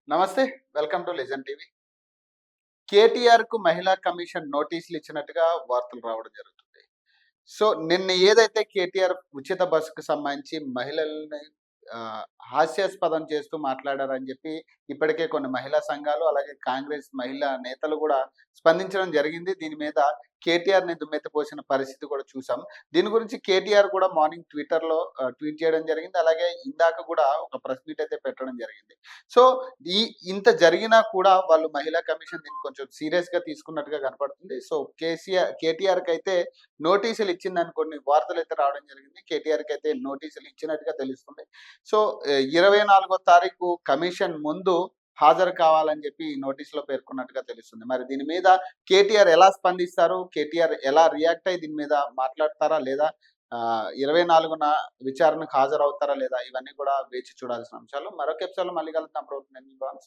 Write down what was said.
నమస్తే. Welcome to legend TV. కేటీఆర్‌కు మహిళా కమిషన్ నోటీసులు ఇచ్చినట్టుగా వార్తలు రావడం జరుగుతుంది. సో, నిన్న ఏదైతే కేటీఆర్ ఉచిత బస్సుకు సంబంధించి మహిళల్ని హాస్యాస్పదం చేస్తూ మాట్లాడారని చెప్పి ఇప్పటికే కొన్ని మహిళా సంఘాలు, అలాగే కాంగ్రెస్ మహిళా నేతలు గూడా స్పందించడం జరిగింది. దీని మీద కేటీఆర్‌ని దుమ్మెత్తిపోసిన పరిస్థితి కూడా చూసాం. దీని గురించి కేటీఆర్ కూడా మార్నింగ్ ట్విట్టర్‌లో ట్వీట్ చేయడం జరిగింది. అలాగే ఇందాక గూడా ఒక ప్రెస్ మీట్ అయితే పెట్టడం జరిగింది. సో, ఈ ఇంత జరిగినా కూడా వాళ్ళు మహిళా కమిషన్ దీన్ని కొంచెం సీరియస్‌గా తీసుకున్నట్టుగా కనపడుతుంది. సో, కేటీఆర్‌కైతే నోటీసులు ఇచ్చిందని కొన్ని వార్తలైతే రావడం జరిగింది. కేటీఆర్‌కైతే నోటీసులు ఇచ్చినట్టుగా తెలుస్తుంది. సో, 24వ తారీఖు కమిషన్ ముందు హాజరు కావాలని చెప్పి ఈ నోటీస్‌లో పేర్కొన్నట్టుగా తెలుస్తుంది. మరి దీని మీద కేటీఆర్ ఎలా స్పందిస్తారు? కేటీఆర్ ఎలా రియాక్ట్ అయ్యి దీని మీద మాట్లాడతారా? లేదా 24న విచారణకు హాజరవుతారా లేదా? ఇవన్నీ కూడా వేచి చూడాల్సిన అంశాలు. మరొక ఎపిసోడ్‌లో మళ్ళీ కలుద్దాం. అప్పటి వరకు నేను మీ బాను.